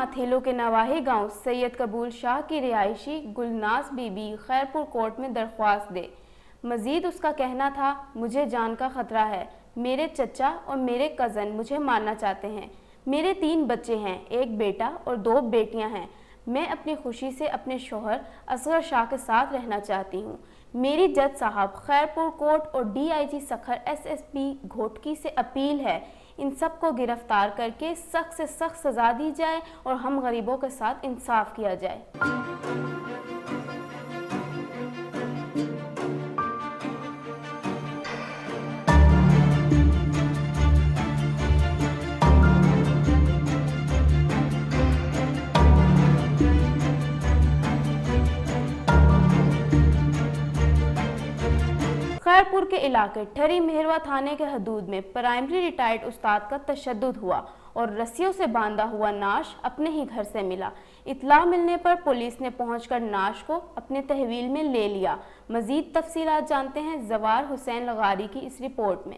माथेलो के नवाही गांव सैयद कबूल शाह की रिहायशी गुलनाज बीबी खैरपुर कोर्ट में दरख्वास्त दे। मजीद उसका कहना था, मुझे जान का खतरा है, मेरे चचा और मेरे कज़न मुझे मारना चाहते हैं। मेरे 3 बच्चे हैं, एक बेटा और 2 बेटियां हैं। मैं अपनी खुशी से अपने शोहर असगर शाह के साथ रहना चाहती हूँ। मेरी जज साहब खैरपुर कोर्ट और DIG सखर SSP घोटकी से अपील है, इन सब को गिरफ्तार करके सख्त से सख्त सज़ा दी जाए और हम गरीबों के साथ इंसाफ किया जाए। खैरपुर के इलाके ठरी मेहरवा थाने के हदूद में प्राइमरी रिटायर्ड उस्ताद का तशद्दुद हुआ और रस्सियों से बांधा हुआ नाश अपने ही घर से मिला। इत्ला मिलने पर पुलिस ने पहुंचकर नाश को अपने तहवील में ले लिया। मजीद तफसीलात जानते हैं जवार हुसैन लगारी की इस रिपोर्ट में।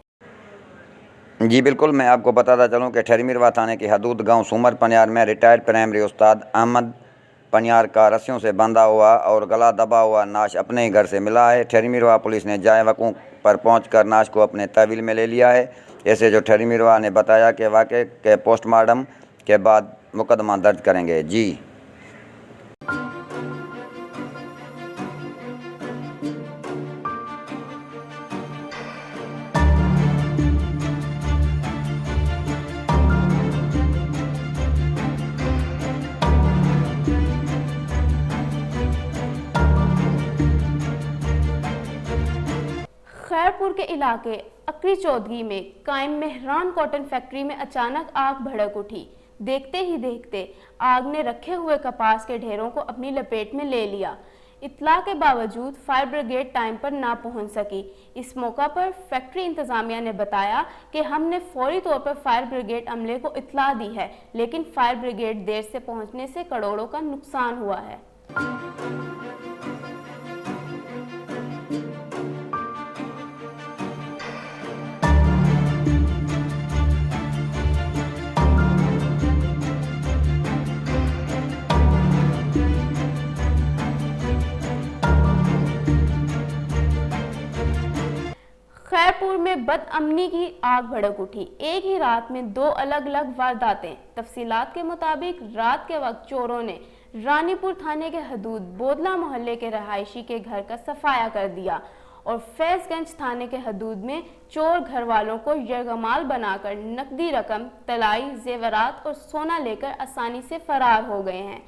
जी बिल्कुल, मैं आपको बताता चलूँ कि ठरी मेहरवा थाने के हदूद गांव सुमर पनियार में रिटायर्ड प्राइमरी उस्ताद अहमद पनियार का रस्सियों से बंधा हुआ और गला दबा हुआ नाश अपने ही घर से मिला है। ठरी मेहरवा पुलिस ने जाए वक़ूफ़ पर पहुंचकर नाश को अपने तहवील में ले लिया है। ऐसे जो ठरी मेहरवा ने बताया कि वाक़े के पोस्टमार्टम के बाद मुकदमा दर्ज करेंगे। जी खैरपुर के इलाके अकरी चौधरी में कायम मेहरान कॉटन फैक्ट्री में अचानक आग भड़क उठी। देखते ही देखते आग ने रखे हुए कपास के ढेरों को अपनी लपेट में ले लिया। इत्ला के बावजूद फायर ब्रिगेड टाइम पर ना पहुंच सकी। इस मौका पर फैक्ट्री इंतजामिया ने बताया कि हमने फौरी तौर पर फायर ब्रिगेड अमले को इत्ला दी है, लेकिन फायर ब्रिगेड देर से पहुंचने से करोड़ों का नुकसान हुआ है। खैरपुर में बदअमनी की आग भड़क उठी। एक ही रात में 2 अलग अलग वारदातें। तफसीलात के मुताबिक रात के वक्त चोरों ने रानीपुर थाने के हदूद बोदला मोहल्ले के रहायशी के घर का सफाया कर दिया और फैजगंज थाने के हदूद में चोर घर वालों को यरगमाल बनाकर नकदी रकम, तलाई, जेवरात और सोना लेकर आसानी से फरार हो गए हैं।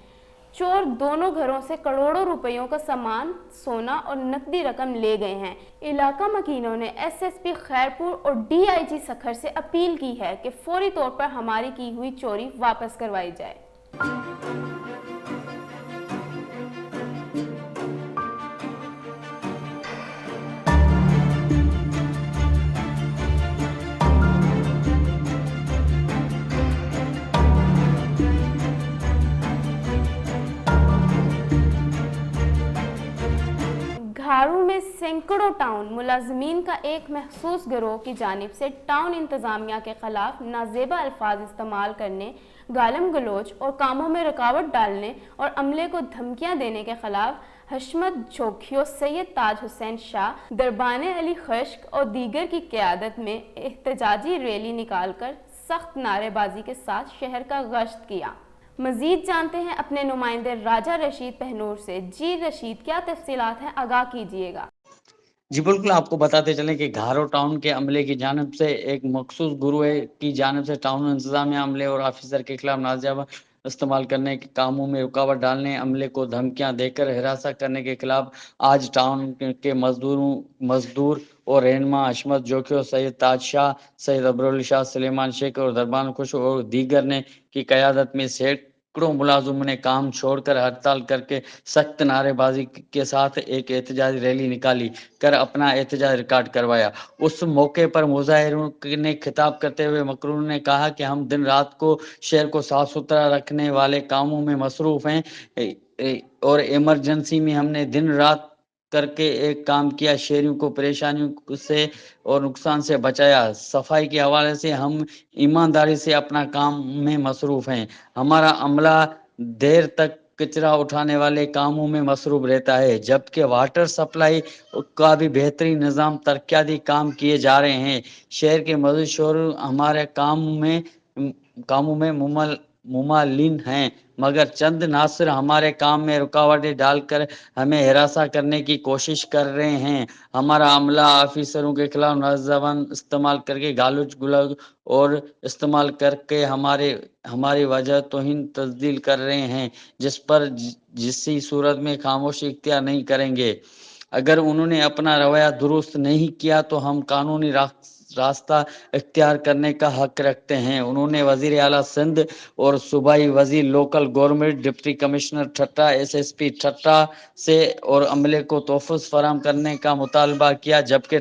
चोर दोनों घरों से करोड़ों रुपयों का सामान, सोना और नकदी रकम ले गए हैं। इलाका मकीनों ने SSP खैरपुर और DIG सखर से अपील की है कि फौरी तौर पर हमारी की हुई चोरी वापस करवाई जाए। घारू में सैकड़ों टाउन मुलाजमीन का एक महसूस गिरोह की जानिब से टाउन इंतजामिया के खिलाफ नाजेबा अल्फाज इस्तेमाल करने, गालम गलोच और कामों में रुकावट डालने और अमले को धमकियां देने के खिलाफ हशमत झोंकियों सैयद ताज हुसैन शाह, दरबाने अली खश्क और दीगर की क़यादत में एहतजाजी रैली निकालकर सख्त नारेबाजी के साथ शहर का गश्त किया। मजीद जानते हैं अपने नुमाइंदे राजा रशीद पहनूर से। जी रशीद, क्या तफसीलात हैं, आगाह कीजिएगा। जी बिल्कुल, आपको बताते चलें कि घारो टाउन के अमले की जानिब से एक मखसूस गुरूह की जानिब से टाउन इंतजामिया अमले और ऑफिसर के खिलाफ नाजायज इस्तेमाल करने के कामों में रुकावट डालने, अमले को धमकियां देकर हिरासत करने के खिलाफ आज टाउन के मजदूर और रहनुमा हशमत जोखियो, सैयद ताज शाह, सैयद अबरुल शाह, सलेमान शेख और दरबान खुश और दीगर ने की क़यादत में सैकड़ों मुलाजिमों ने काम छोड़कर हड़ताल करके सख्त नारेबाजी के साथ एक एहतजाजी रैली निकाली कर अपना एहतजाज रिकॉर्ड करवाया। उस मौके पर मुजाहिरों ने खिताब करते हुए मकरून ने कहा कि हम दिन रात को शहर को साफ सुथरा रखने वाले कामों में मसरूफ हैं और इमरजेंसी में हमने दिन रात करके एक काम किया, शहरियों को परेशानियों से और नुकसान से बचाया। सफाई के हवाले से हम ईमानदारी से अपना काम में मसरूफ हैं। हमारा अमला देर तक कचरा उठाने वाले कामों में मसरूफ रहता है, जबकि वाटर सप्लाई का भी बेहतरीन निज़ाम तरक्याती काम किए जा रहे हैं। शहर के मौजूद शोर हमारे कामों में मुमालिन हैं, मगर चंद नासिर हमारे काम में रुकावटें डालकर हमें हिरासा करने की कोशिश कर रहे हैं। हमारा अमला ऑफिसरों के खिलाफ नाजायज़ ज़बान इस्तेमाल करके गालिज गुलौज और इस्तेमाल करके हमारी वजह तौहीन तस्दील कर रहे हैं, जिस पर जिसी सूरत में खामोशी इख्तियार नहीं करेंगे। अगर उन्होंने अपना रवैया दुरुस्त नहीं किया तो हम कानूनी रास्ता इख्तियार करने का हक रखते हैं। उन्होंने वजीर आला सिंध और सूबाई वजीर लोकल गवर्नमेंट, डिप्टी कमिश्नर ठट्टा, SSP ठट्टा से और अमले को तोहफ़्फ़ फराहम करने का मुतालबा किया, जबकि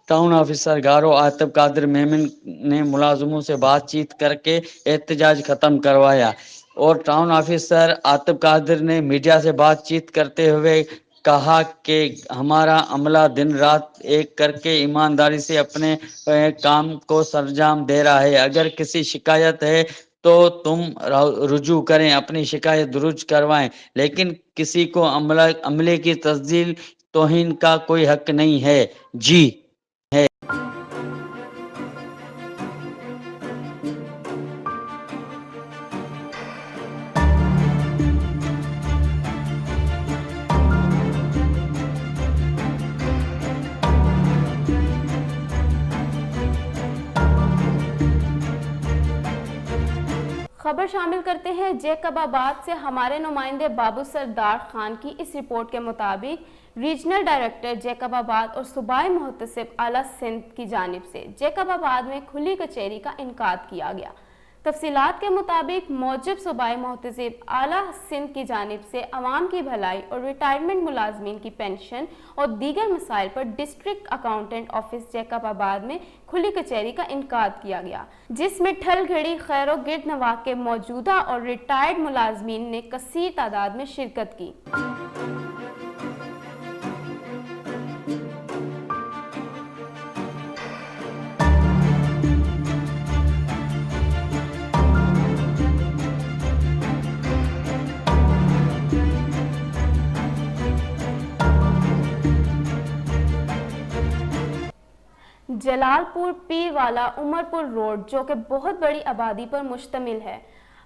टाउन ऑफिसर गारो आतिफ कादिर मेमन ने मुलाजमों से बातचीत करके एहतजाज ख़त्म करवाया। और टाउन ऑफिसर आतिफ कादिर ने मीडिया से बातचीत करते हुए कहा कि हमारा अमला दिन रात एक करके ईमानदारी से अपने काम को सरंजाम दे रहा है। अगर किसी शिकायत है तो तुम रुजू करें, अपनी शिकायत दर्ज करवाएं, लेकिन किसी को अमले की तस्दील तौहीन का कोई हक नहीं है। जी खबर शामिल करते हैं जैकबाबाद से। हमारे नुमाइंदे बाबू सरदार खान की इस रिपोर्ट के मुताबिक रीजनल डायरेक्टर जैकबाबाद और सूबाई मुहतसिब आला सिंध की जानिब से जैकबाबाद में खुली कचहरी का इनकाद किया गया। तफसीलात के मुताबिक मौजूद सूबाई मुहतसिब आला सिंध की जानिब से अवाम की भलाई और रिटायरमेंट मुलाजमीन की पेंशन और दीगर मसाइल पर डिस्ट्रिक्ट अकाउंटेंट ऑफिस जैकबाबाद में खुली कचहरी का इनकाद किया गया, जिसमें ठलघड़ी खैरो गिर्द नवाह के मौजूदा और रिटायर्ड मुलाजमीन ने कसीर तादाद में शिरकत की। जलालपुर पीरवाला उमरपुर रोड, जो कि बहुत बड़ी आबादी पर मुश्तमिल है,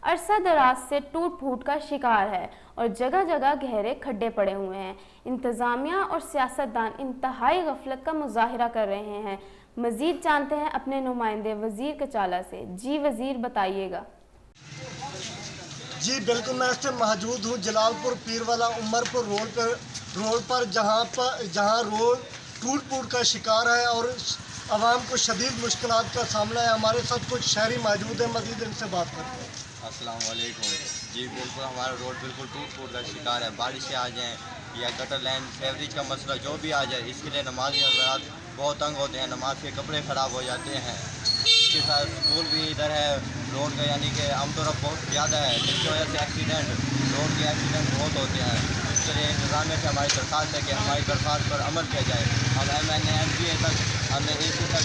अरसा दराज से टूट फूट का शिकार है और जगह जगह गहरे खड्डे पड़े हुए हैं। इंतज़ामिया और सियासतदान इंतहाई गफलत का मुजाहिरा कर रहे हैं। मजीद जानते हैं अपने नुमाइंदे वजीर कचाला से। जी वजीर, बताइएगा। जी बिल्कुल, मैं इस टाइम मौजूद हूँ जलालपुर पीरवाला उमरपुर रोड पर जहाँ रोड टूट फूट का शिकार है और आवाम को शदीद मुश्किलात का सामना है। हमारे साथ कुछ शहरी मौजूद हैं, मज़ीद इनसे बात करते हैं। अस्सलाम वालेकुम। जी बिल्कुल, हमारा रोड बिल्कुल टूट फूट का शिकार है। बारिशें आ जाएँ या गटर लाइन सीवरेज का मसला जो भी आ जाए, इसके लिए नमाज़ी हज़रात बहुत तंग होते हैं, नमाज के कपड़े ख़राब हो जाते हैं। इसके साथ स्कूल भी इधर है रोड का, यानी कि आमतौर पर बहुत ज़्यादा है, जिसकी वजह से रोड के एक्सीडेंट बहुत होते हैं। इसके लिए इंतज़ामिया से हमारी दरख्वास्त है कि हमारी दरख्वास्त पर अमल किया जाए। हम MNA MPA तक, हमने AC तक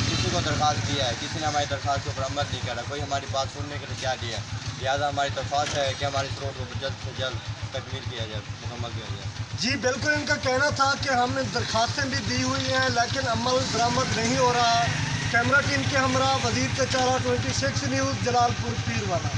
किसी को दरख्वास्त दिया है, किसी ने हमारी दरख्वास्त के ऊपर अमल नहीं करा, कोई हमारी बात सुनने के लिए तैयार नहीं है। लिहाजा हमारी दरख्वास्त है कि हमारी इस रोड को जल्द से जल्द तकमील किया जाए, मुकम्मल किया जाए। जी बिल्कुल, इनका कहना था कि हमने दरख्वास्तें भी दी हुई हैं लेकिन अमल बरामद नहीं हो रहा। कैमरा टीम के हमरा वजीर कचाला 26 न्यूज़ जलालपुर पीरवाला।